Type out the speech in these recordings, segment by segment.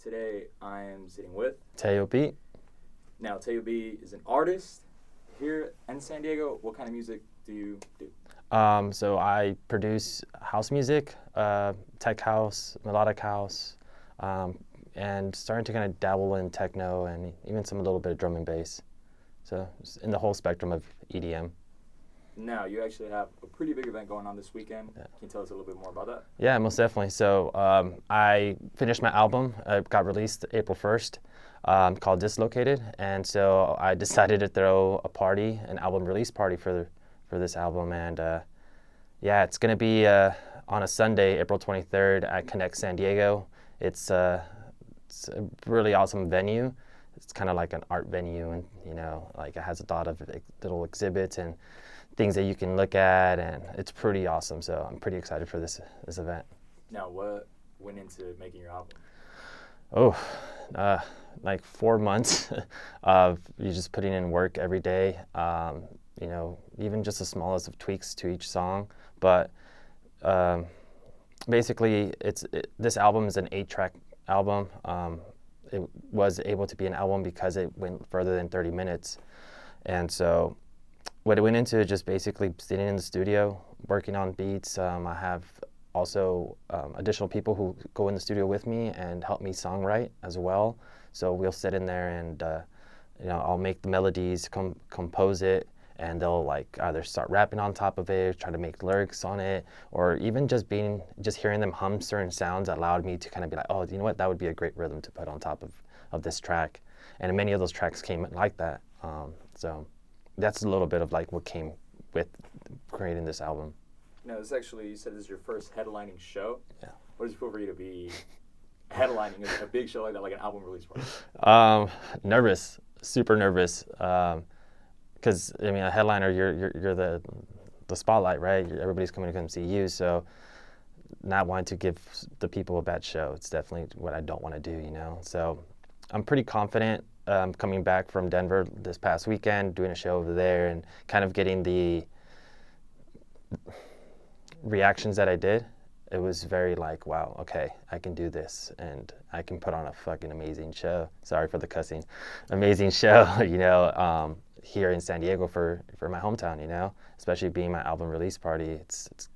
Today I am sitting with Teo B. Now Teo B is an artist here in San Diego. What kind of music do you do? So I produce house music, tech house, melodic house, and starting to kind of dabble in techno and even some a little bit of drum and bass. So it's in the whole spectrum of EDM. Now you actually have a pretty big event going on this weekend. Yeah. Can you tell us a little bit more about that? Yeah, most definitely. So I finished my album. It got released April 1st, called Dislocated, and so I decided to throw a party, an album release party for this album, and yeah, it's gonna be on a Sunday, April 23rd at Connect San Diego. It's a really awesome venue. It's kind of like an art venue, and like it has a lot of little exhibits and things that you can look at, and it's pretty awesome. So I'm pretty excited for this event. Now, what went into making your album? Oh, like 4 months of you just putting in work every day. Even just the smallest of tweaks to each song. But basically, this album is an 8-track album. It was able to be an album because it went further than 30 minutes. And so what it went into is just basically sitting in the studio, working on beats. I have also additional people who go in the studio with me and help me songwrite as well. So we'll sit in there and I'll make the melodies, compose it, and they'll like either start rapping on top of it, try to make lyrics on it, or even just hearing them hum certain sounds allowed me to kind of be like, oh, you know what, that would be a great rhythm to put on top of this track. And many of those tracks came like that. So that's a little bit of like what came with creating this album. Now, you said this is your first headlining show. Yeah. What does it feel for you to be headlining a big show like that, like an album release party? Nervous, super nervous. Because a headliner, you're the spotlight, right? Everybody's coming to come see you. So not wanting to give the people a bad show, it's definitely what I don't want to do, So I'm pretty confident coming back from Denver this past weekend, doing a show over there, and kind of getting the reactions that I did. It was very like, wow, okay, I can do this, and I can put on a fucking amazing show. Sorry for the cussing. Amazing show, here in San Diego for my hometown, especially being my album release party. It's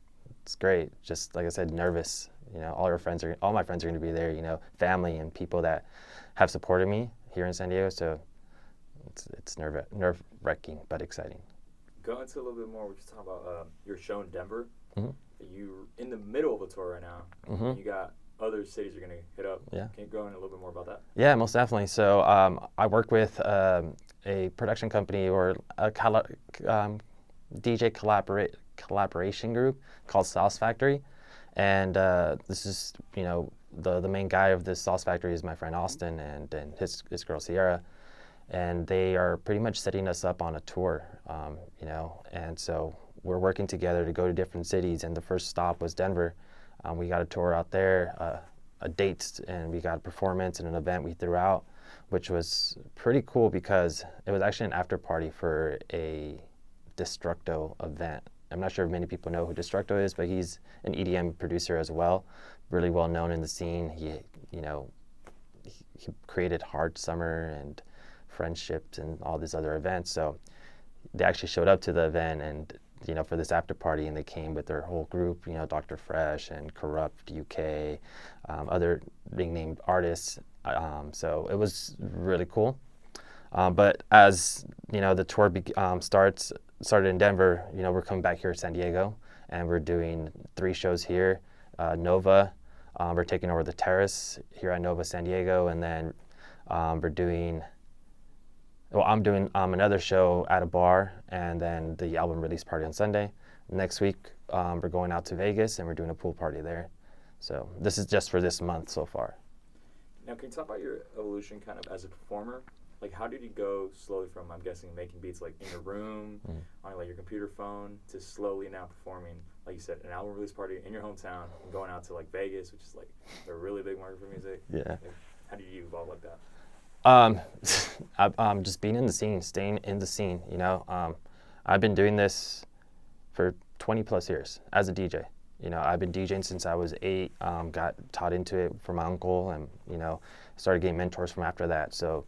great. Just like I said, nervous. All my friends are going to be there. Family and people that have supported me here in San Diego. So it's nerve-wracking but exciting. Go into a little bit more. We're just talking about your show in Denver. Mm-hmm. You're in the middle of a tour right now. Mm-hmm. You got other cities you're going to hit up. Yeah. Can you go in a little bit more about that? Yeah, most definitely. So I work with a production company or a DJ collaboration group called Sauce Factory. And this is, the main guy of this Sauce Factory is my friend Austin and his girl Sierra. And they are pretty much setting us up on a tour, and so we're working together to go to different cities. And the first stop was Denver. We got a tour out there, a date, and we got a performance and an event we threw out, which was pretty cool because it was actually an after party for a Destructo event. I'm not sure if many people know who Destructo is, but he's an EDM producer as well, really well known in the scene. He created Hard Summer and Friendships and all these other events. So they actually showed up to the event and for this after party, and they came with their whole group, Dr. Fresh and Corrupt UK, other big named artists. So it was really cool. But as the tour started in Denver, we're coming back here to San Diego, and we're doing 3 shows here. Nova, we're taking over the Terrace here at Nova San Diego, and then I'm doing another show at a bar, and then the album release party on Sunday. Next week, we're going out to Vegas, and we're doing a pool party there. So this is just for this month so far. Now, can you talk about your evolution kind of as a performer? Like, how did you go slowly from, I'm guessing, making beats like in your room, on like your computer phone, to slowly now performing, like you said, an album release party in your hometown, and going out to like Vegas, which is like a really big market for music? Yeah. Like, how did you evolve like that? I'm just being in the scene, staying in the scene. I've been doing this for 20 plus years as a DJ. I've been DJing since I was 8. Got taught into it from my uncle, and started getting mentors from after that. So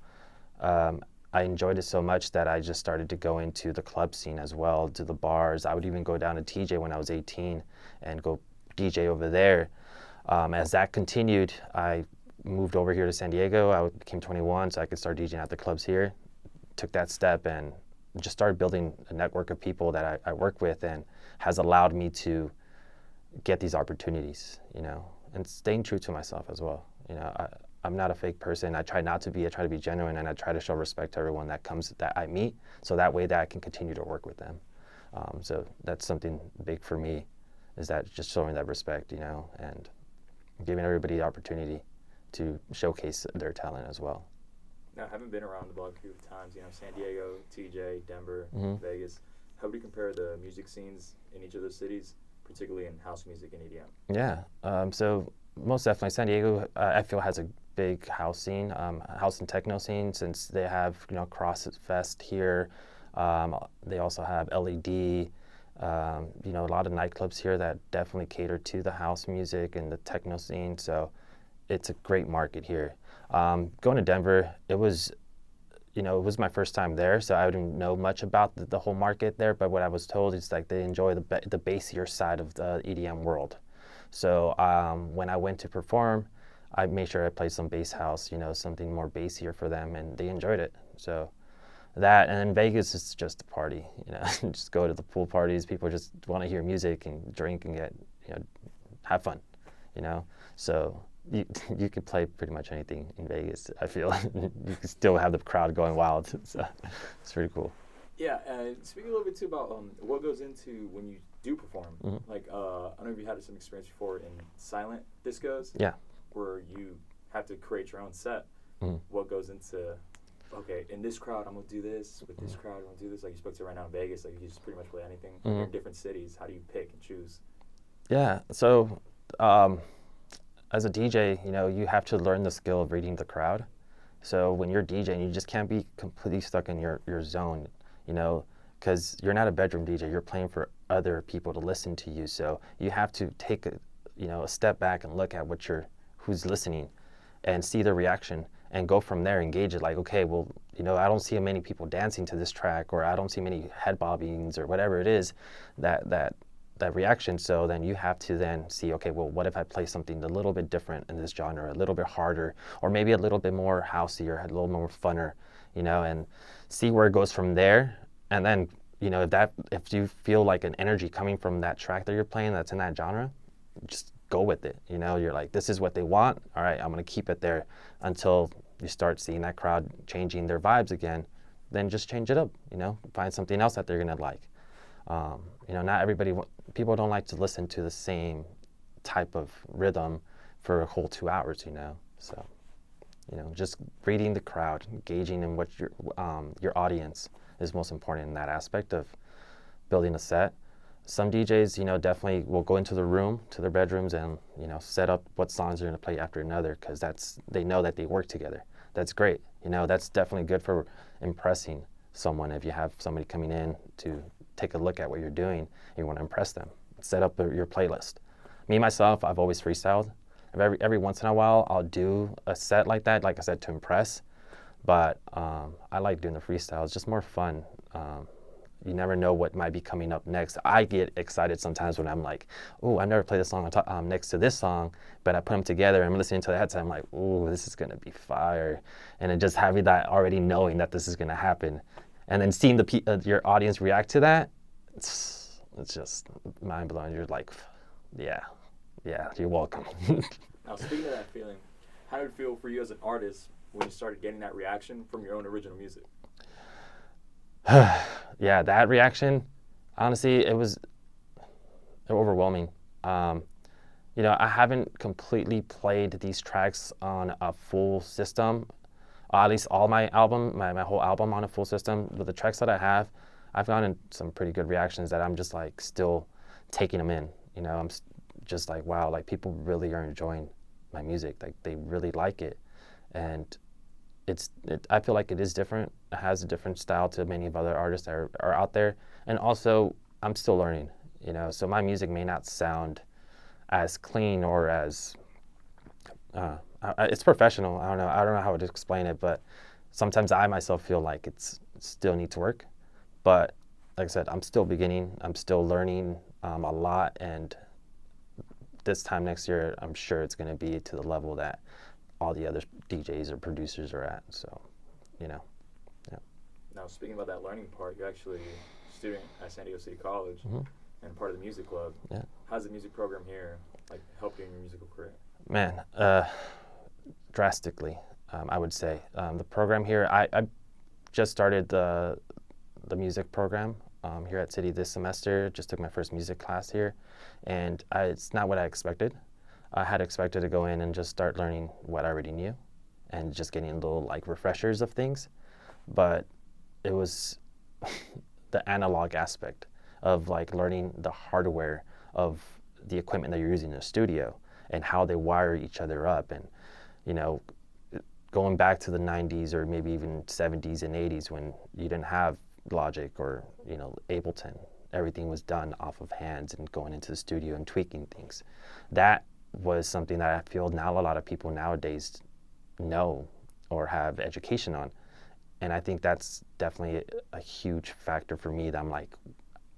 I enjoyed it so much that I just started to go into the club scene as well, to the bars. I would even go down to TJ when I was 18 and go DJ over there. As that continued, I moved over here to San Diego. I became 21, so I could start DJing at the clubs here. Took that step and just started building a network of people that I work with, and has allowed me to get these opportunities, and staying true to myself as well. I'm not a fake person. I try not to be. I try to be genuine, and I try to show respect to everyone that I meet, so that way that I can continue to work with them. So that's something big for me, is that just showing that respect, and giving everybody the opportunity to showcase their talent as well. Now, having been around the block a few times, San Diego, TJ, Denver, Vegas, how would you compare the music scenes in each of those cities, particularly in house music and EDM? Yeah, so most definitely San Diego, I feel, has a big house scene, house and techno scene, since they have, CrossFest here. They also have LED, a lot of nightclubs here that definitely cater to the house music and the techno scene. So it's a great market here. Going to Denver, it was my first time there, so I didn't know much about the whole market there, but what I was told is like they enjoy the bassier side of the EDM world. So when I went to perform, I made sure I played some bass house, something more bassier for them, and they enjoyed it. So that, and in Vegas, it's just a party, just go to the pool parties. People just want to hear music and drink and get, have fun, So you could play pretty much anything in Vegas, I feel. You can still have the crowd going wild. So it's pretty cool. Yeah, speaking a little bit too about what goes into when you do perform. Like, I don't know if you had some experience before in silent discos. Yeah. Where you have to create your own set. What goes into, okay, in this crowd, I'm going to do this. With this crowd, I'm going to do this. Like you spoke to right now in Vegas, like you just pretty much play anything. In different cities, how do you pick and choose? Yeah, so as a DJ, you have to learn the skill of reading the crowd. So when you're DJing, you just can't be completely stuck in your zone, because you're not a bedroom DJ. You're playing for other people to listen to you. So you have to take a step back and look at who's listening and see their reaction and go from there, engage it. Like, okay, well, I don't see many people dancing to this track, or I don't see many head bobbings, or whatever it is, that reaction. So then you have to then see, okay, well, what if I play something a little bit different in this genre, a little bit harder, or maybe a little bit more housey, or a little more funner, and see where it goes from there. And then, if you feel like an energy coming from that track that you're playing that's in that genre, just go with it. You're like, this is what they want. All right, I'm going to keep it there until you start seeing that crowd changing their vibes again. Then just change it up, find something else that they're going to like. Not everybody, people don't like to listen to the same type of rhythm for a whole 2 hours, So, just reading the crowd, engaging in what your audience is most important in that aspect of building a set. Some DJs, definitely will go into the room, to their bedrooms, and, set up what songs they're going to play after another, because they know that they work together. That's great. That's definitely good for impressing someone. If you have somebody coming in to take a look at what you're doing and you want to impress them, set up your playlist. Me, myself, I've always freestyled. Every once in a while, I'll do a set like that, like I said, to impress. But I like doing the freestyle. It's just more fun. You never know what might be coming up next. I get excited sometimes when I'm like, oh, I never played this song next to this song, but I put them together and I'm listening to that, so I'm like, oh, this is going to be fire. And then just having that, already knowing that this is going to happen. And then seeing your audience react to that, it's just mind-blowing. You're like, yeah, you're welcome. Now, speaking of that feeling, how did it feel for you as an artist when you started getting that reaction from your own original music? Yeah, that reaction, honestly, it was overwhelming. I haven't completely played these tracks on a full system, at least all my album, my whole album on a full system. But the tracks that I have, I've gotten some pretty good reactions that I'm just like still taking them in. I'm just like, wow, like people really are enjoying my music. Like they really like it. And I feel like it is different. It has a different style to many of other artists that are out there. And also, I'm still learning, so my music may not sound as clean or as it's professional. I don't know how to explain it, but sometimes I myself feel like it's still needs work. But like I said, I'm still beginning. I'm still learning a lot, and this time next year, I'm sure it's going to be to the level that all the other DJs or producers are at. So, yeah. Now, speaking about that learning part, you're actually a student at San Diego City College and part of the music club. Yeah. How's the music program here help you in your musical career? Man, drastically, I would say. The program here, I just started the music program here at City this semester. Just took my first music class here, and it's not what I expected. I had expected to go in and just start learning what I already knew and just getting little refreshers of things, but it was the analog aspect of learning the hardware of the equipment that you're using in the studio and how they wire each other up, and going back to the 90s or maybe even 70s and 80s when you didn't have Logic or Ableton. Everything was done off of hands and going into the studio and tweaking things. That was something that I feel now a lot of people nowadays know or have education on. And I think that's definitely a huge factor for me that I'm like,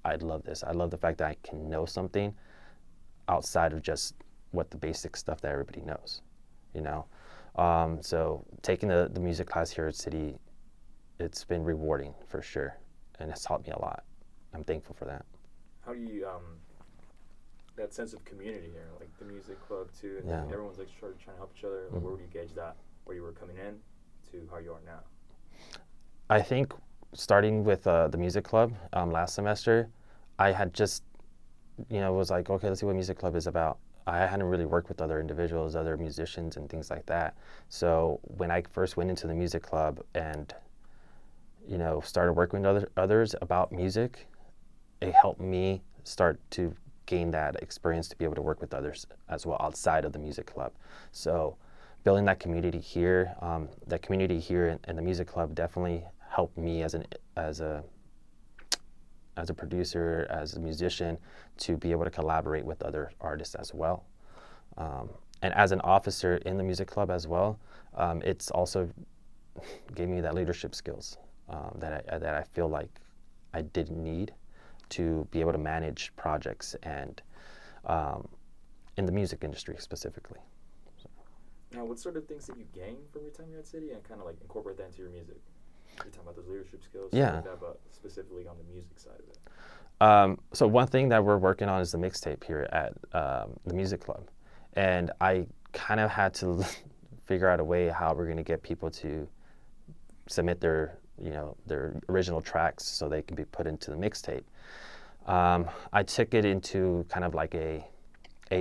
I love this. I love the fact that I can know something outside of just what the basic stuff that everybody knows, So taking the music class here at City, it's been rewarding for sure, and it's taught me a lot. I'm thankful for that. How do you, that sense of community here, the music club too, and everyone's trying to help each other, where would you gauge that, where you were coming in to how you are now? I think starting with the music club last semester, I had just, was like, okay, let's see what music club is about. I hadn't really worked with other individuals, other musicians and things like that. So when I first went into the music club and started working with others about music, it helped me start to gain that experience to be able to work with others as well outside of the music club. So building that community here in the music club definitely helped me as a producer, as a musician, to be able to collaborate with other artists as well. And as an officer in the music club as well, it's also gave me that leadership skills that I feel like I didn't need to be able to manage projects and in the music industry specifically. So. Now, what sort of things did you gain from your time here at City and kind of incorporate that into your music? You're talking about those leadership skills, yeah. But specifically on the music side of it. So one thing that we're working on is the mixtape here at the music club, and I kind of had to figure out a way how we're going to get people to submit their original tracks so they can be put into the mixtape. I took it into kind of like a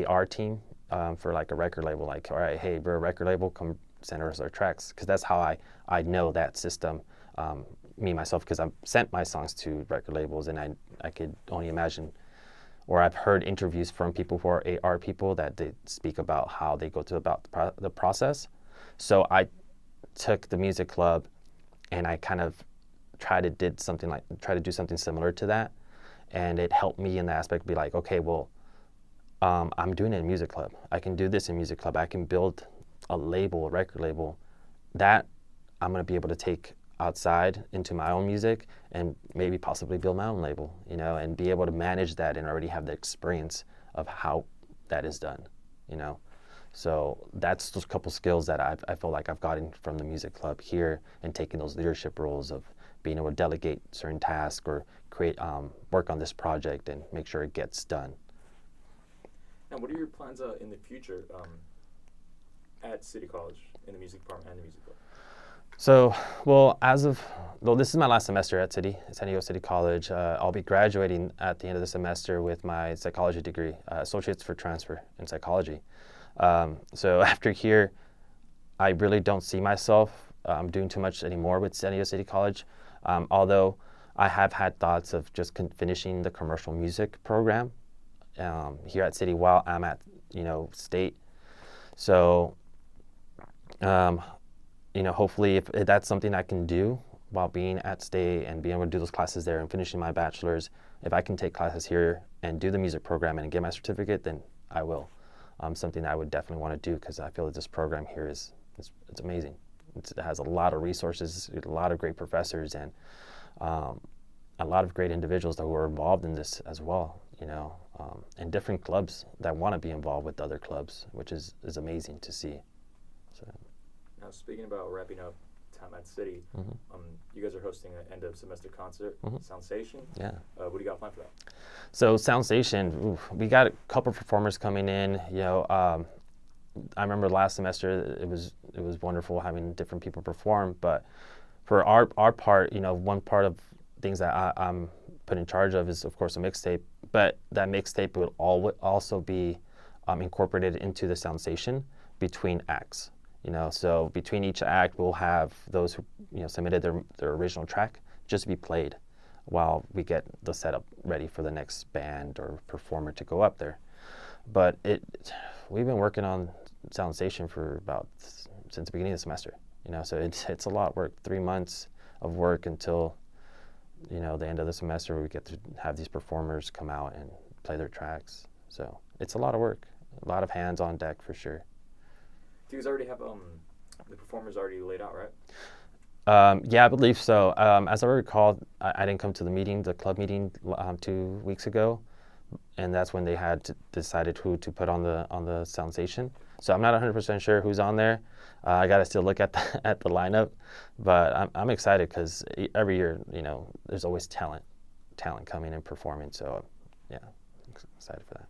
AR team for a record label. All right, hey, we're a record label, come send us our tracks, because that's how I know that system. Me myself, because I've sent my songs to record labels, and I could only imagine, or I've heard interviews from people who are AR people that they speak about how they go through about the process. So I took the music club and I kind of try to do something similar to that, and it helped me in the aspect of be like, okay, well, I'm doing it in music club. I can do this in music club. I can build a record label that I'm going to be able to take outside into my own music and maybe possibly build my own label, and be able to manage that and already have the experience of how that is done, So that's those couple skills that I feel like I've gotten from the music club here, and taking those leadership roles of being able to delegate certain tasks or create, work on this project and make sure it gets done. Now, what are your plans in the future at City College in the music department and the music club? So, well, this is my last semester at San Diego City College. I'll be graduating at the end of the semester with my psychology degree, Associates for Transfer in Psychology. So after here, I really don't see myself doing too much anymore with San Diego City College, although I have had thoughts of just finishing the commercial music program here at City while I'm at, State. So, hopefully if that's something I can do while being at State and being able to do those classes there and finishing my bachelor's, if I can take classes here and do the music program and get my certificate, then I will. something that I would definitely want to do because I feel that this program here is it's amazing. It has a lot of resources, a lot of great professors, and a lot of great individuals that were involved in this as well, and different clubs that want to be involved with other clubs, which is amazing to see. So. Now, speaking about wrapping up time at City, you guys are hosting an end of semester concert, Soundstation. Yeah. What do you got planned for that? So Soundstation, we got a couple of performers coming in. I remember last semester it was wonderful having different people perform. But for our part, one part of things that I'm put in charge of is of course a mixtape. But that mixtape will also be incorporated into the Soundstation between acts. So between each act, we'll have those who submitted their original track just to be played while we get the setup ready for the next band or performer to go up there. But we've been working on Soundstation for since the beginning of the semester. So it's a lot of work. 3 months of work until the end of the semester where we get to have these performers come out and play their tracks. So it's a lot of work, a lot of hands on deck for sure. Do you guys already have the performers already laid out, right? Yeah, I believe so. As I recall, I didn't come to the club meeting 2 weeks ago, and that's when they had decided who to put on the Soundstation. So I'm not 100% sure who's on there. I got to still look at the lineup, but I'm excited because every year, there's always talent coming and performing. So yeah, I'm excited for that.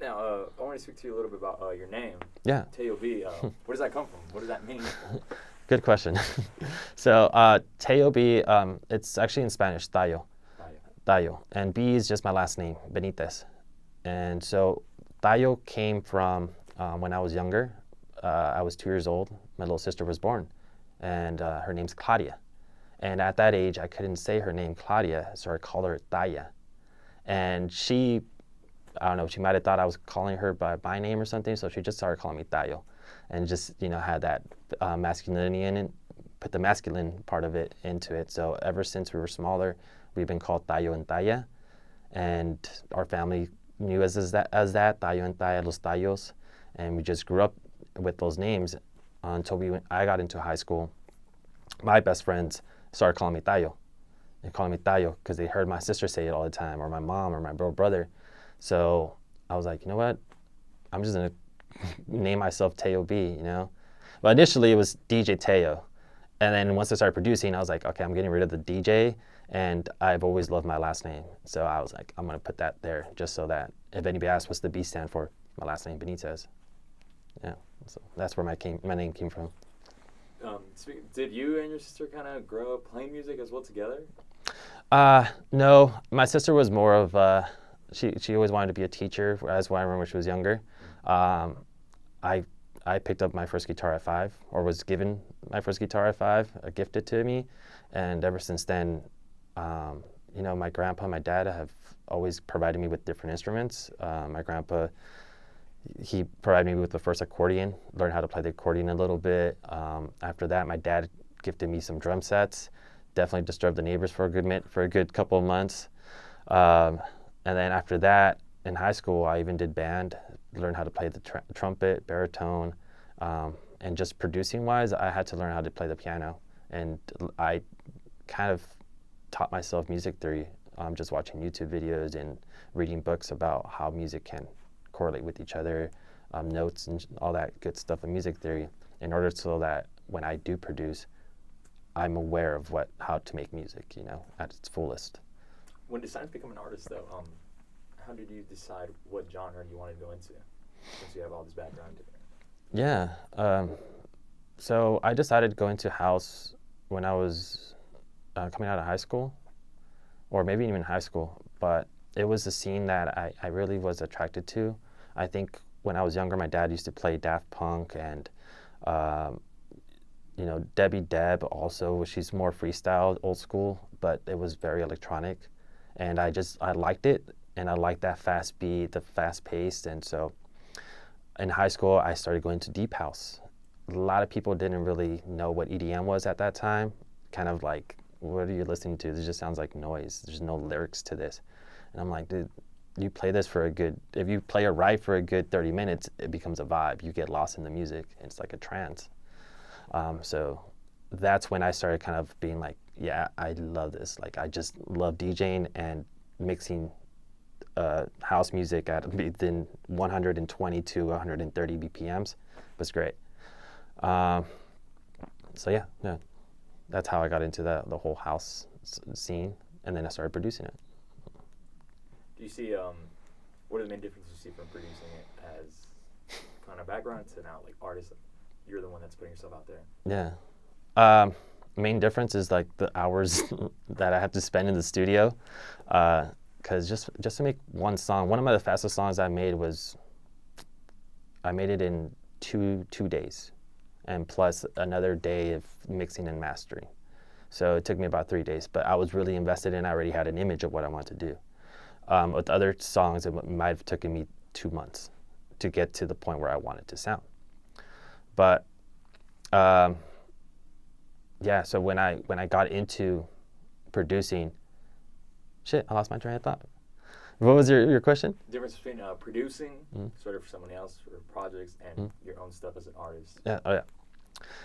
Now, I want to speak to you a little bit about your name. Yeah. Teo B. Where does that come from? What does that mean? Good question. So Teo B, it's actually in Spanish, Tayo. Tayo. And B is just my last name, Benitez. And so Tayo came from when I was younger. I was 2 years old. My little sister was born, and her name's Claudia. And at that age, I couldn't say her name Claudia, so I called her Taya. And I don't know, she might have thought I was calling her by my name or something, so she just started calling me Tayo. And just, had that masculinity in it, put the masculine part of it into it. So ever since we were smaller, we've been called Tayo and Taya. And our family knew us as that, Tayo and Taya, Los Tayos. And we just grew up with those names until I got into high school. My best friends started calling me Tayo. They called me Tayo because they heard my sister say it all the time, or my mom, or my brother. So I was like, you know what? I'm just going to name myself Teo B, But initially it was DJ Teo. And then once I started producing, I was like, okay, I'm getting rid of the DJ. And I've always loved my last name. So I was like, I'm going to put that there just so that if anybody asks what's the B stand for, my last name, Benitez. Yeah, so that's where my name came from. Did you and your sister kind of grow up playing music as well together? No, my sister was more of she always wanted to be a teacher, as I remember when she was younger. I picked up my first guitar at 5, or was given my first guitar at 5, gifted to me, and ever since then, my grandpa, my dad have always provided me with different instruments. My grandpa, he provided me with the first accordion, learned how to play the accordion a little bit. After that, my dad gifted me some drum sets. Definitely disturbed the neighbors for a good couple of months. And then after that, in high school, I even did band, learned how to play the trumpet, baritone, and just producing-wise, I had to learn how to play the piano. And I kind of taught myself music theory, just watching YouTube videos and reading books about how music can correlate with each other, notes and all that good stuff in music theory, in order so that when I do produce, I'm aware of how to make music, at its fullest. When deciding to become an artist, though, how did you decide what genre you wanted to go into, since you have all this background? Yeah, so I decided to go into house when I was coming out of high school, or maybe even high school, but it was a scene that I really was attracted to. I think when I was younger, my dad used to play Daft Punk and, Debbie Deb also. She's more freestyle, old school, but it was very electronic. And I liked it, and I liked that fast beat, the fast pace. And so in high school, I started going to deep house. A lot of people didn't really know what EDM was at that time. Kind of like, what are you listening to? This just sounds like noise. There's no lyrics to this. And I'm like, dude, you play this for a good, if you play it right for a good 30 minutes, it becomes a vibe. You get lost in the music. It's like a trance. So that's when I started kind of being like, yeah, I love this. Like, I just love DJing and mixing house music at within 120 to 130 BPMs was great. So yeah, that's how I got into the whole house scene, and then I started producing it. Do you see, what are the main differences you see from producing it as kind of background to now, like, artist? You're the one that's putting yourself out there. Yeah. Main difference is like the hours that I have to spend in the studio. Because just to make one song, one of the fastest songs I made it in two days, and plus another day of mixing and mastering. So it took me about 3 days, but I was really invested in. I already had an image of what I wanted to do. With other songs, it might have taken me 2 months to get to the point where I wanted to sound. But yeah, so when I got into producing, shit, I lost my train of thought. What was your question? The difference between producing, sort of for someone else, for projects, and your own stuff as an artist. Yeah, oh yeah.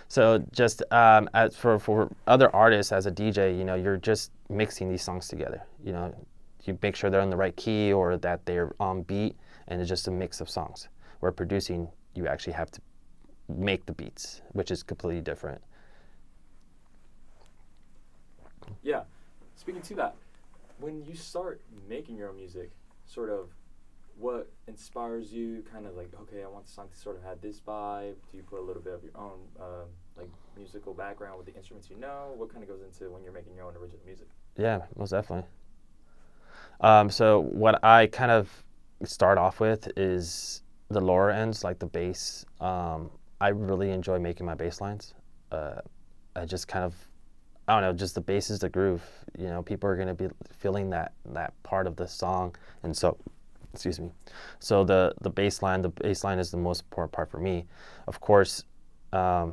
So just as for other artists, as a DJ, you know, you're just mixing these songs together. You know, you make sure they're in the right key or that they're on beat, and it's just a mix of songs. Where producing, you actually have to make the beats, which is completely different. Yeah. Speaking to that, when you start making your own music, sort of what inspires you, kind of like, okay, I want the song to sort of have this vibe? Do you put a little bit of your own like musical background with the instruments you know? What kind of goes into when you're making your own original music? Yeah, most definitely. So what I kind of start off with is the lower ends, like the bass. I really enjoy making my bass lines. I just kind of, I don't know, just the bass is the groove. You know, people are going to be feeling that part of the song. And so, excuse me. So the bass line is the most important part for me. Of course, I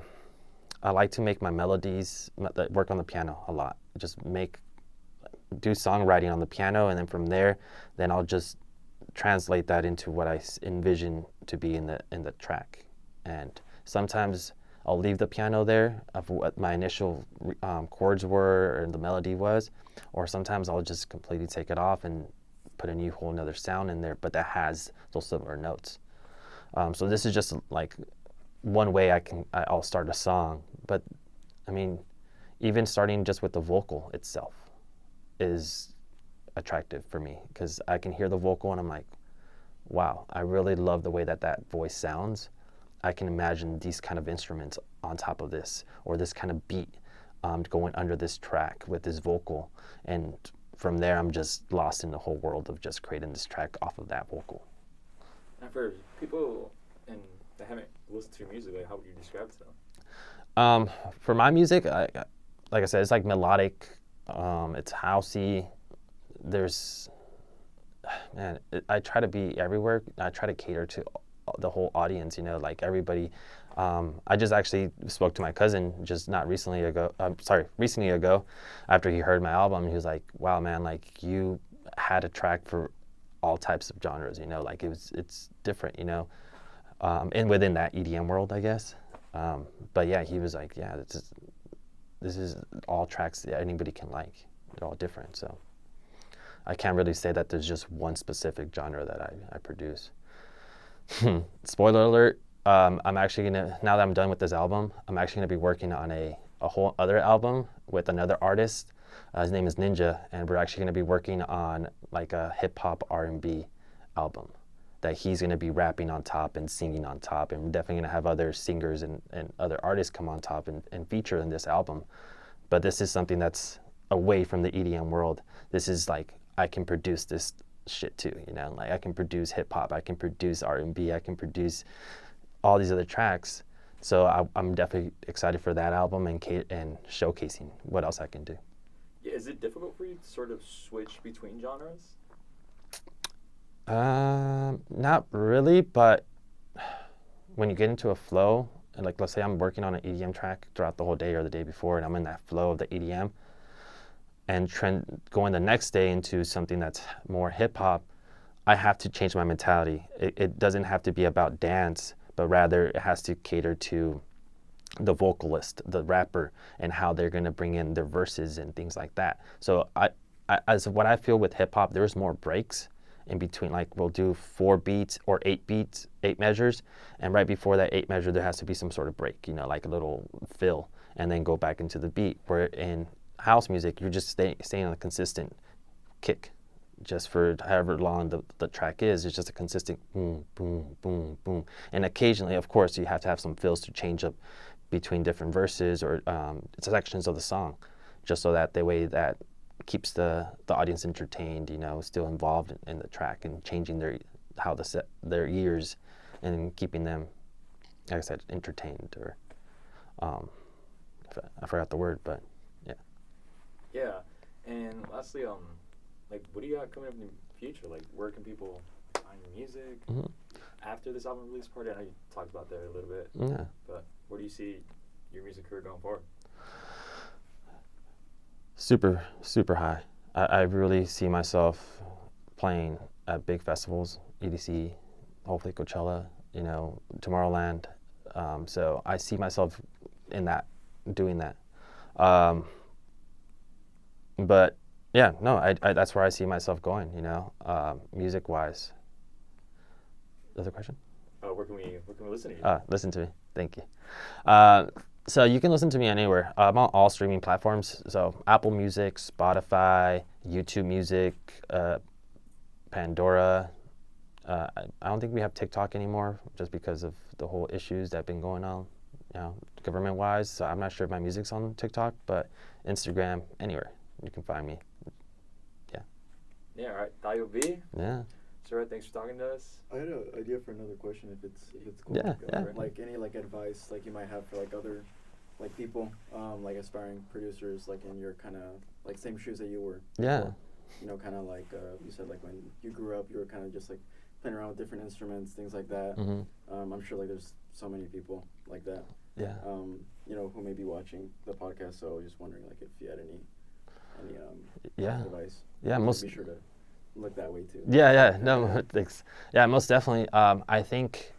like to make my melodies, work on the piano a lot. Just do songwriting on the piano, and then from there, then I'll just translate that into what I envision to be in the track. And sometimes I'll leave the piano there of what my initial chords were or the melody was, or sometimes I'll just completely take it off and put a new whole another sound in there, but that has those similar notes. So this is just like one way I'll start a song. But I mean, even starting just with the vocal itself is attractive for me, because I can hear the vocal and I'm like, wow, I really love the way that voice sounds. I can imagine these kind of instruments on top of this, or this kind of beat going under this track with this vocal. And from there, I'm just lost in the whole world of just creating this track off of that vocal. And for people that haven't listened to your music, like, how would you describe it to them? For my music, like I said, it's like melodic. It's housey. I try to be everywhere. I try to cater to the whole audience, you know, like everybody. I just actually spoke to my cousin recently ago, after he heard my album. He was like, wow, man, like you had a track for all types of genres, you know, like it's different, you know, and within that EDM world, I guess. But yeah, he was like, yeah, this is all tracks that anybody can like. They're all different. So I can't really say that there's just one specific genre that I produce. Spoiler alert, I'm actually now that I'm done with this album, I'm actually gonna be working on a whole other album with another artist. His name is Ninja, and we're actually gonna be working on like a hip hop R&B album that he's gonna be rapping on top and singing on top, and we're definitely gonna have other singers and other artists come on top and feature in this album. But this is something that's away from the EDM world. This is like, I can produce this shit too, you know, like I can produce hip hop, I can produce R&B, I can produce all these other tracks. So I'm definitely excited for that album and showcasing what else I can do. Yeah, is it difficult for you to sort of switch between genres? Not really, but when you get into a flow, and like let's say I'm working on an EDM track throughout the whole day or the day before, and I'm in that flow of the EDM, and going the next day into something that's more hip hop, I have to change my mentality. It doesn't have to be about dance, but rather it has to cater to the vocalist, the rapper, and how they're going to bring in their verses and things like that. So as what I feel with hip hop, there's more breaks in between. Like we'll do 4 beats or 8 beats, 8 measures, and right before that 8 measure, there has to be some sort of break, like a little fill, and then go back into the beat. Where in house music, you're just staying on a consistent kick, just for however long the track is. It's just a consistent boom, boom, boom, boom. And occasionally, of course, you have to have some fills to change up between different verses or sections of the song, just so that the way that keeps the audience entertained, still involved in the track and changing their ears and keeping them, like I said, entertained. Or I forgot the word, but yeah. Yeah, and lastly, like, what do you got coming up in the future? Like, where can people find your music after this album release party? I know you talked about that a little bit. Yeah. But where do you see your music career going forward? Super, super high. I really see myself playing at big festivals, EDC, hopefully Coachella, Tomorrowland. So I see myself in that, doing that. But yeah, no, I that's where I see myself going, music-wise. Other question? Where can we listen to you? Listen to me. Thank you. So you can listen to me anywhere. I'm on all streaming platforms. So Apple Music, Spotify, YouTube Music, Pandora. I don't think we have TikTok anymore, just because of the whole issues that have been going on, government-wise. So I'm not sure if my music's on TikTok, but Instagram, anywhere you can find me. Yeah. Yeah. All right. Tayo B. Yeah. Sir, thanks for talking to us. I had an idea for another question, if it's cool. Yeah, yeah. Like any advice you might have for other people, aspiring producers, in your kind of same shoes that you were. Yeah. Kind of you said, when you grew up, you were kind of just playing around with different instruments, things like that. Mm-hmm. I'm sure there's so many people like that. Yeah. Who may be watching the podcast. So just wondering if you had any yeah. advice. Yeah. Be sure to look that way too. Yeah. No, thanks. Yeah, most definitely. I think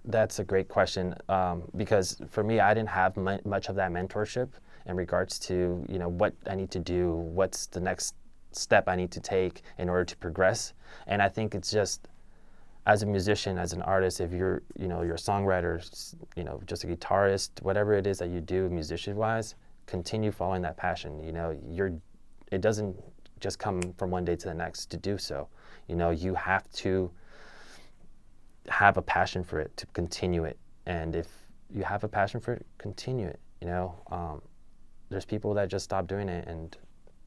that's a great question, because for me, I didn't have much of that mentorship in regards to what I need to do, what's the next step I need to take in order to progress. And I think it's just, as a musician, as an artist, if you're you're a songwriter, just a guitarist, whatever it is that you do musician-wise, continue following that passion. It doesn't just come from one day to the next to do so. You have to have a passion for it to continue it. And if you have a passion for it, continue it. There's people that just stop doing it and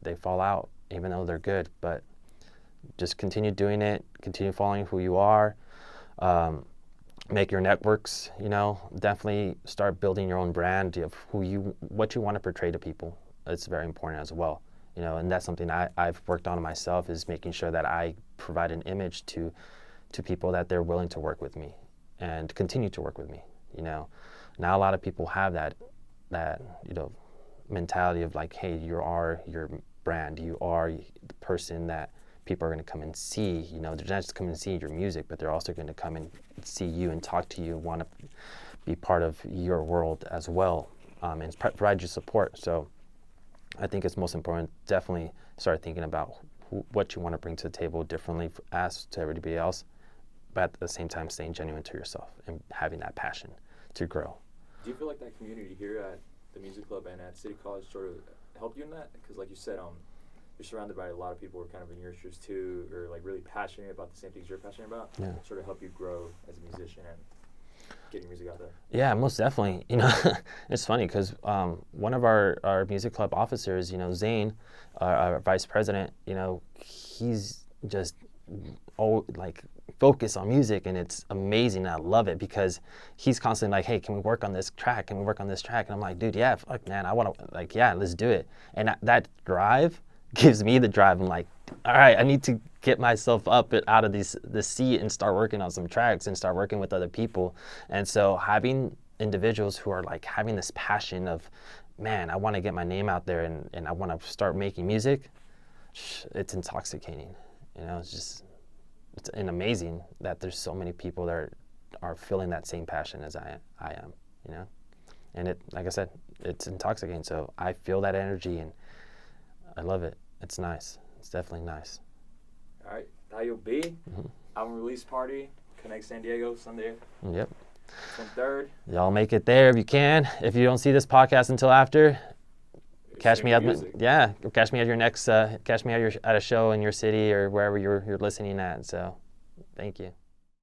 they fall out, even though they're good. But just continue doing it, continue following who you are, make your networks, definitely start building your own brand of what you want to portray to people. It's very important as well. And that's something I've worked on myself, is making sure that I provide an image to people that they're willing to work with me and continue to work with me. Now a lot of people have that mentality of hey, you are your brand, you are the person that people are going to come and see. They're not just coming to see your music, but they're also going to come and see you and talk to you, want to be part of your world as well, and provide you support. So I think it's most important, definitely start thinking about what you want to bring to the table differently as to everybody else, but at the same time staying genuine to yourself and having that passion to grow. Do you feel like that community here at the music club and at City College sort of helped you in that? Because like you said, you're surrounded by a lot of people who are kind of in your shoes too, or really passionate about the same things you're passionate about. Yeah. Sort of help you grow as a musician and get your music out there. Yeah, most definitely. It's funny because one of our music club officers, Zane, our vice president, he's just focused on music, and it's amazing. I love it because he's constantly hey, can we work on this track? Can we work on this track? And I'm like, dude, yeah, fuck, man, I want to, yeah, let's do it. And that drive gives me the drive. I'm like, all right, I need to get myself up out of the seat and start working on some tracks and start working with other people. And so having individuals who are having this passion of, man, I want to get my name out there and I want to start making music, it's intoxicating. It's just it's amazing that there's so many people that are feeling that same passion as I am, you know. And it, like I said, it's intoxicating. So I feel that energy, and I love it. It's nice. It's definitely nice. All right, Tayo B, album release party, Connect San Diego, Sunday. Yep. 23rd. Y'all make it there if you can. If you don't see this podcast until after, catch me at catch me at your next at a show in your city or wherever you're listening at. So, thank you.